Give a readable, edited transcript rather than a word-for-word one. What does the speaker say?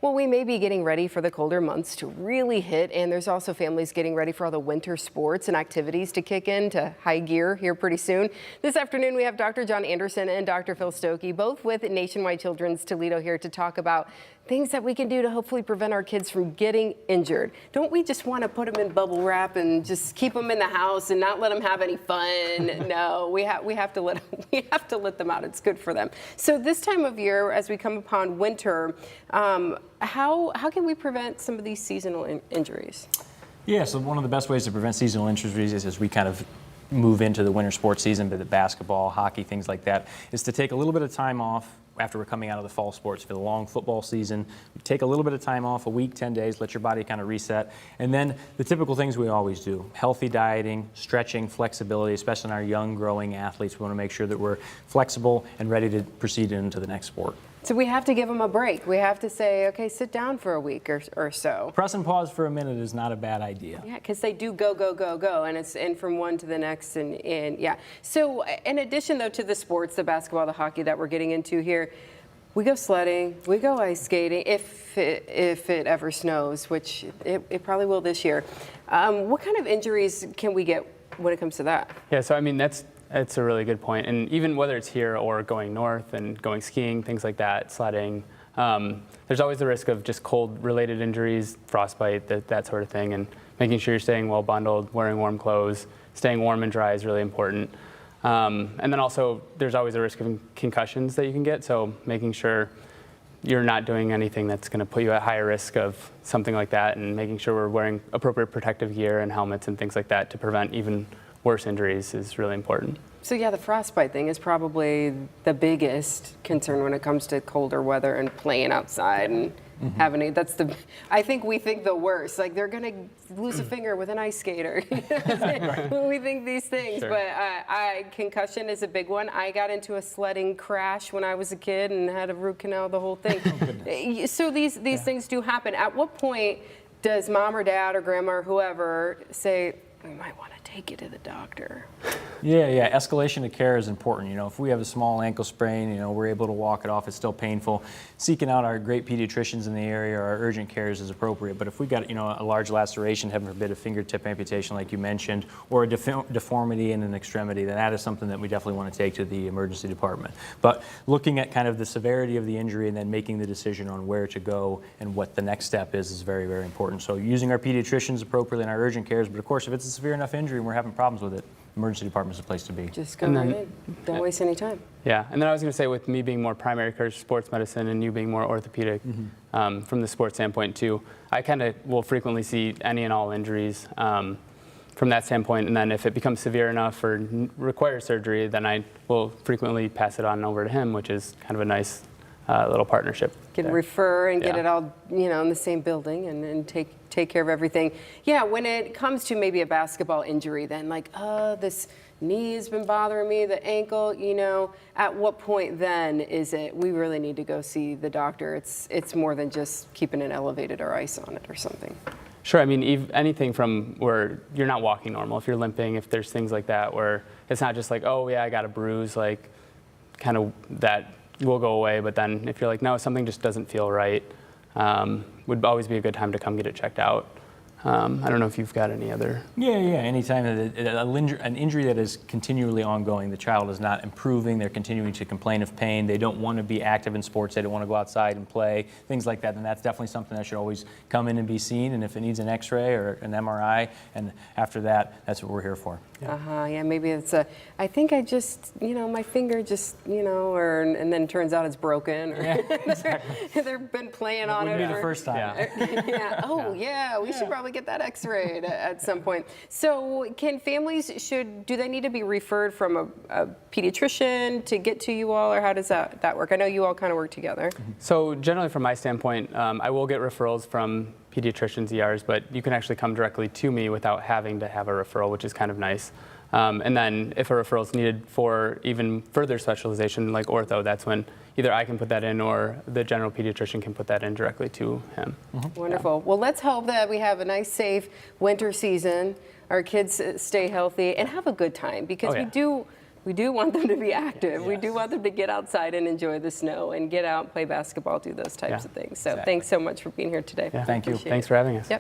Well, we may be getting ready for the colder months to really hit, and there's also families getting ready for all the winter sports and activities to kick into high gear here pretty soon. This afternoon, we have Dr. John Anderson and Dr. Phil Stokey, both with Nationwide Children's Toledo, here to talk about things that we can do to hopefully prevent our kids from getting injured. Don't we just want to put them in bubble wrap and just keep them in the house and not let them have any fun? No, we have to let them out. It's good for them. So this time of year, as we come upon winter, how can we prevent some of these seasonal injuries? Yeah, so one of the best ways to prevent seasonal injuries is as we kind of move into the winter sports season, be it basketball, hockey, things like that, is to take a little bit of time off after we're coming out of the fall sports for the long football season. Take a little bit of time off, a week, 10 days, let your body kind of reset. And then the typical things we always do: healthy dieting, stretching, flexibility, especially in our young growing athletes. We want to make sure that we're flexible and ready to proceed into the next sport. So we have to give them a break. We have to say, okay, sit down for a week or so. Press and pause for a minute is not a bad idea. Yeah, because they do go, and it's in from one to the next, and yeah. So in addition, though, to the sports, the basketball, the hockey that we're getting into here, we go sledding, we go ice skating, if it ever snows, which it probably will this year. What kind of injuries can we get when it comes to that? Yeah, so I mean, that's a really good point. And even whether it's here or going north and going skiing, things like that, sledding, there's always the risk of just cold-related injuries, frostbite, that sort of thing. And making sure you're staying well bundled, wearing warm clothes, staying warm and dry is really important. And then also, there's always a risk of concussions that you can get. So making sure you're not doing anything that's going to put you at higher risk of something like that, and making sure we're wearing appropriate protective gear and helmets and things like that to prevent even worse injuries is really important. So yeah, the frostbite thing is probably the biggest concern when it comes to colder weather and playing outside and having I think we think the worst, like they're gonna lose a finger with an ice skater. When we think these things, Sure. But concussion is a big one. I got into a sledding crash when I was a kid and had a root canal, the whole thing. So these things do happen. At what point does mom or dad or grandma or whoever say, we might want to take you to the doctor? Yeah, escalation of care is important. You know, if we have a small ankle sprain, you know, we're able to walk it off, it's still painful. Seeking out our great pediatricians in the area or our urgent cares is appropriate. But if we got, you know, a large laceration, heaven forbid, a fingertip amputation like you mentioned, or a deformity in an extremity, then that is something that we definitely want to take to the emergency department. But looking at kind of the severity of the injury and then making the decision on where to go and what the next step is very, very important. So using our pediatricians appropriately in our urgent cares, but of course, if it's a severe enough injury and we're having problems with it, emergency department is the place to be. Just go right in. Don't waste any time. Yeah, and then I was going to say, with me being more primary care sports medicine and you being more orthopedic, from the sports standpoint too, I kind of will frequently see any and all injuries from that standpoint. And then if it becomes severe enough or requires surgery, then I will frequently pass it on over to him, which is kind of a nice little partnership. Can refer and get it all, you know, in the same building and take care of everything. Yeah, when it comes to maybe a basketball injury, then like, this knee has been bothering me, the ankle, you know, at what point then is it we really need to go see the doctor? It's more than just keeping it elevated or ice on it or something. Sure, I mean, anything from where you're not walking normal, if you're limping, if there's things like that where it's not just like, oh yeah, I got a bruise, like kind of that will go away. But then if you're like, no, something just doesn't feel right, would always be a good time to come get it checked out. I don't know if you've got any other. Yeah. Anytime an injury that is continually ongoing, the child is not improving, they're continuing to complain of pain, they don't want to be active in sports, they don't want to go outside and play, things like that, then that's definitely something that should always come in and be seen. And if it needs an X-ray or an MRI, and after that, that's what we're here for. Yeah, maybe it's I think I just, you know, my finger just, you know, and then it turns out it's broken. Or Exactly. They've been playing on it. Wouldn't be the first time. We should probably get that X-rayed at some point. So can families, do they need to be referred from a pediatrician to get to you all, or how does that work? I know you all kind of work together. So generally from my standpoint, I will get referrals from pediatricians, ERs, but you can actually come directly to me without having to have a referral, which is kind of nice. And then if a referral is needed for even further specialization like ortho, that's when either I can put that in or the general pediatrician can put that in directly to him. Wonderful. Well, let's hope that we have a nice, safe winter season. Our kids stay healthy and have a good time, because We do want them to be active. We do Yes. want them to get outside and enjoy the snow and get out, play basketball, do those types Yeah, of things. So exactly. thanks so much for being here today. Yeah. Thank you. Appreciate Thanks it. for having us. Yep.